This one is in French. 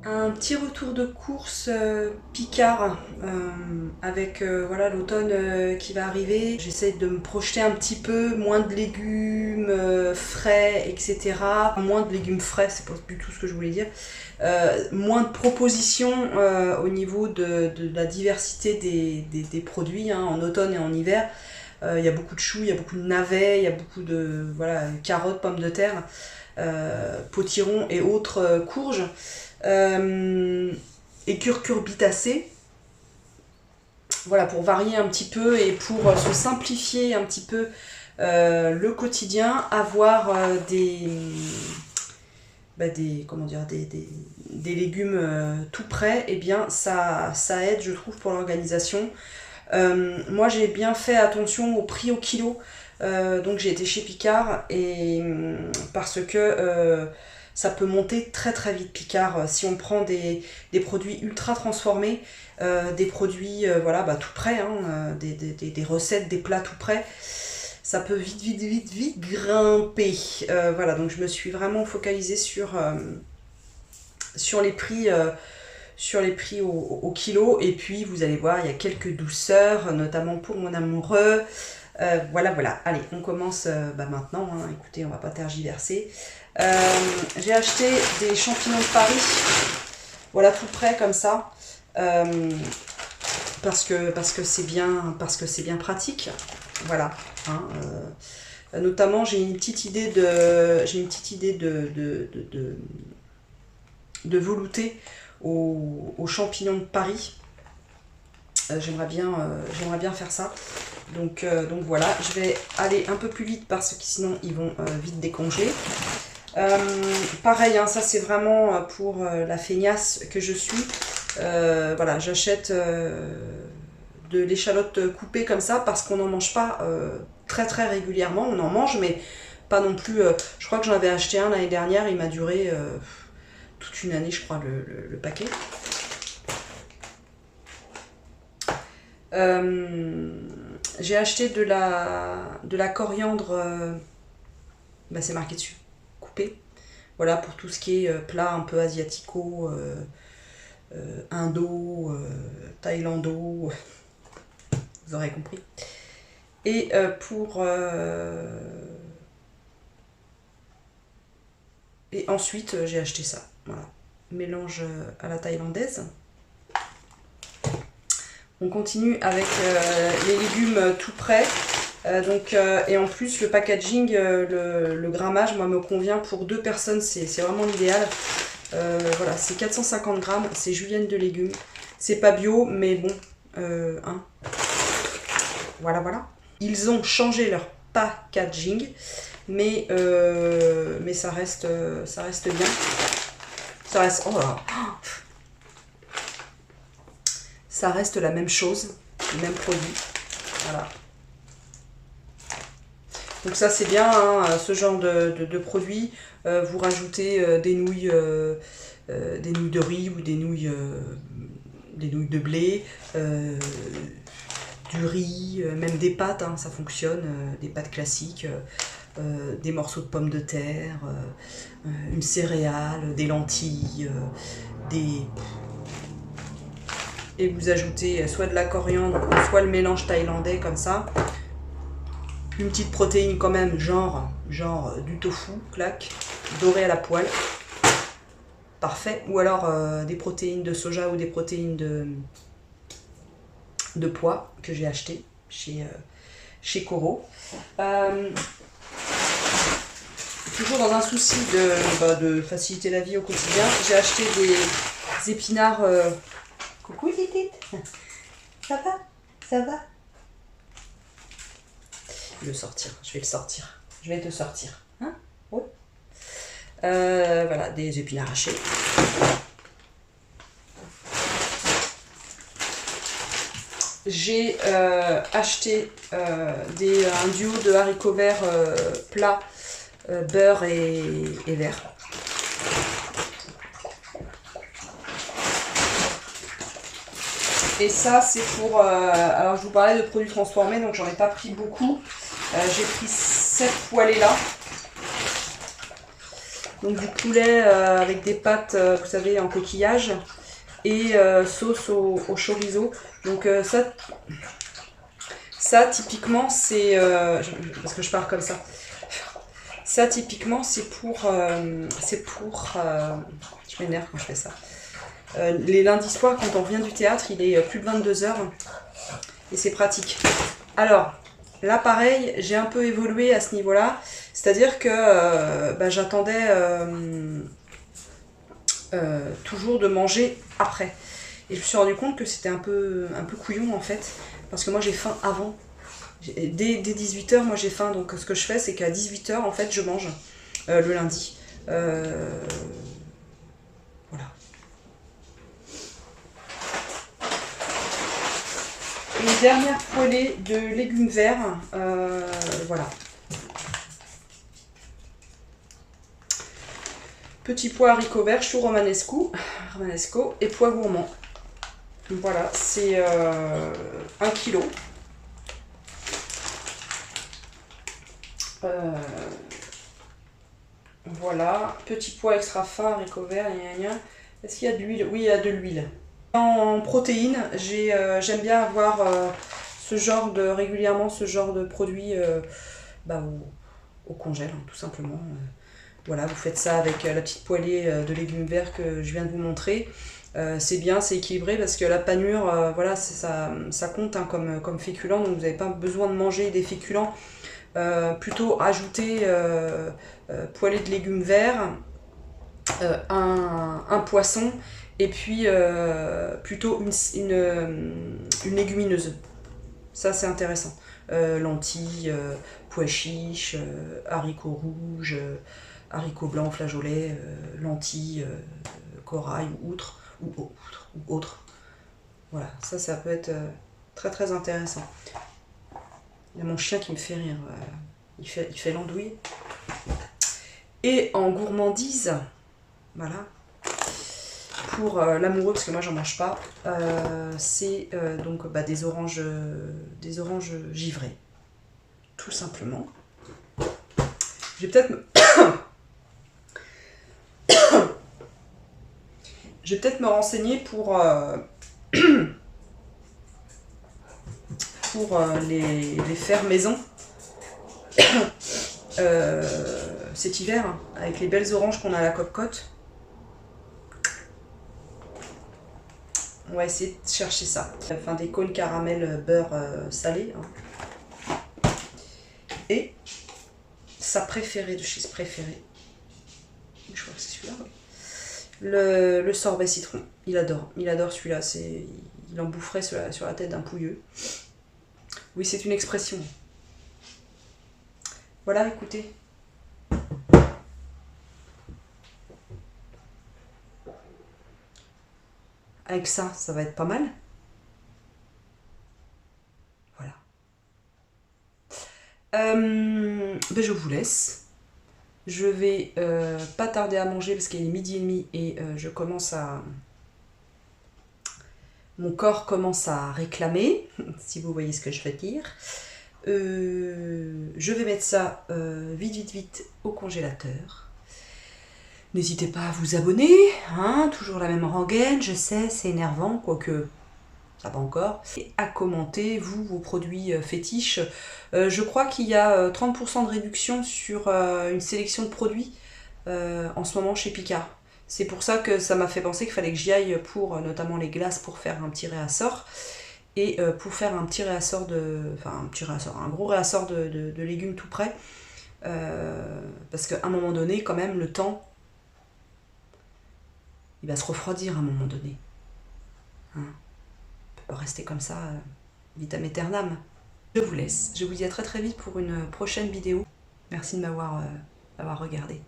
Un petit retour de course Picard avec voilà l'automne qui va arriver. J'essaie de me projeter un petit peu, moins de légumes frais, etc. Moins de légumes frais, c'est pas du tout ce que je voulais dire. Moins de propositions au niveau de la diversité des produits hein, en automne et en hiver. Il y a beaucoup de choux, il y a beaucoup de navets, il y a beaucoup de voilà, carottes, pommes de terre, potirons et autres courges. Et curcurbitacées. Voilà, pour varier un petit peu et pour se simplifier un petit peu le quotidien, avoir comment dire, des légumes tout prêts, et bien ça aide, je trouve, pour l'organisation. Moi, j'ai bien fait attention au prix au kilo. Donc j'ai été chez Picard et parce que ça peut monter très très vite Picard si on prend des produits ultra transformés, des produits voilà, tout prêts, hein, des recettes, des plats tout prêts. Ça peut vite grimper. Voilà, donc je me suis vraiment focalisée sur les prix. Sur les prix au kilo, et puis vous allez voir, il y a quelques douceurs, notamment pour mon amoureux. Voilà, allez, on commence maintenant, hein. Écoutez, on va pas tergiverser. J'ai acheté des champignons de Paris, voilà, tout prêt comme ça, parce que c'est bien pratique, voilà, hein, notamment j'ai une petite idée de velouté aux champignons de Paris. J'aimerais bien faire ça. Donc voilà, je vais aller un peu plus vite parce que sinon ils vont vite décongeler. Pareil, hein, ça c'est vraiment pour la feignasse que je suis. Voilà, j'achète de l'échalote coupée comme ça parce qu'on n'en mange pas très très régulièrement. On en mange, mais pas non plus. Je crois que j'en avais acheté un l'année dernière, il m'a duré toute une année, je crois, le paquet. J'ai acheté de la coriandre, c'est marqué dessus, coupée. Voilà, pour tout ce qui est plat un peu asiatico, indo, thaïlando, vous aurez compris. Et et ensuite j'ai acheté ça, voilà, mélange à la thaïlandaise. On continue avec les légumes tout prêts. Et en plus le packaging, le grammage, moi, me convient pour 2 personnes, c'est vraiment l'idéal. Voilà, c'est 450 grammes, c'est julienne de légumes. C'est pas bio, mais bon, hein. Voilà. Ils ont changé leur packaging, mais ça reste bien. Ça reste, oh là là. Ça reste la même chose, le même produit. Voilà. Donc ça c'est bien, hein, ce genre de produit. Vous rajoutez des nouilles de riz ou des nouilles de blé, du riz, même des pâtes, hein, ça fonctionne, des pâtes classiques, des morceaux de pommes de terre, une céréale, des lentilles, et vous ajoutez soit de la coriandre, soit le mélange thaïlandais comme ça. Une petite protéine quand même, genre du tofu, clac, doré à la poêle. Parfait. Ou alors des protéines de soja ou des protéines de pois que j'ai acheté chez Coro. Toujours dans un souci de faciliter la vie au quotidien, j'ai acheté des épinards. Coucou Titite, ça va? Je vais te sortir, hein? Oui. Voilà, des épinards hachés. J'ai acheté un duo de haricots verts plats, beurre et vert. Et ça c'est pour... alors je vous parlais de produits transformés, donc j'en ai pas pris beaucoup. J'ai pris 7 poêlés là. Donc du poulet avec des pâtes, vous savez, en coquillage et sauce au chorizo. Donc ça typiquement c'est... parce que je pars comme ça. Ça typiquement c'est pour... je m'énerve quand je fais ça. Les lundis soirs, quand on revient du théâtre, il est plus de 22 h et c'est pratique. Alors, là pareil, j'ai un peu évolué à ce niveau-là, c'est-à-dire que j'attendais toujours de manger après. Et je me suis rendu compte que c'était un peu couillon en fait, parce que moi j'ai faim avant. Dès 18 h, moi j'ai faim, donc ce que je fais, c'est qu'à 18 h, en fait, je mange le lundi. Voilà. Une dernière poêlée de légumes verts, voilà. Petits pois haricots verts, choux romanesco et pois gourmands. Voilà, c'est 1 kg. Voilà, petits pois extra fins, haricots verts, est-ce qu'il y a de l'huile? Oui, il y a de l'huile. En protéines, j'aime bien avoir régulièrement ce genre de produit au congèle, hein, tout simplement. Voilà, vous faites ça avec la petite poêlée de légumes verts que je viens de vous montrer. C'est bien, c'est équilibré parce que la panure, voilà, ça compte hein, comme féculent, donc vous n'avez pas besoin de manger des féculents. Plutôt ajouter poêlée de légumes verts, un poisson et puis plutôt une légumineuse. Ça c'est intéressant. Lentilles, pois chiches, haricots rouges, haricots blancs flageolets, lentilles, corail ou autre. Voilà, ça peut être très très intéressant. Il y a mon chien qui me fait rire, il fait l'andouille. Et en gourmandise, voilà, pour l'amoureux, parce que moi j'en mange pas, c'est donc des oranges givrées, tout simplement. Je vais peut-être me renseigner pour les faire maison cet hiver, hein, avec les belles oranges qu'on a à la Cocotte. On va essayer de chercher ça. Enfin, des cônes caramel beurre salé. Hein. Et sa préférée de chez ce préféré. Je crois que c'est celui-là, oui. Le sorbet citron. Il adore celui-là. Il en boufferait sur la tête d'un pouilleux. Oui, c'est une expression. Voilà, écoutez. Avec ça va être pas mal. Voilà. Je vous laisse. Je vais pas tarder à manger parce qu'il est 12h30 et mon corps commence à réclamer, si vous voyez ce que je veux dire. Je vais mettre ça vite au congélateur. N'hésitez pas à vous abonner, hein, toujours la même rengaine, je sais, c'est énervant, quoique ça va encore. Et à commenter, vos produits fétiches. Je crois qu'il y a 30% de réduction sur une sélection de produits en ce moment chez Picard. C'est pour ça que ça m'a fait penser qu'il fallait que j'y aille pour notamment les glaces pour faire un petit réassort. Et pour faire un petit réassort un gros réassort de légumes tout prêts. Parce qu'à un moment donné, quand même, le temps, il va se refroidir à un moment donné. Hein, on ne peut pas rester comme ça, vitam aeternam. Je vous laisse. Je vous dis à très très vite pour une prochaine vidéo. Merci de m'avoir regardé.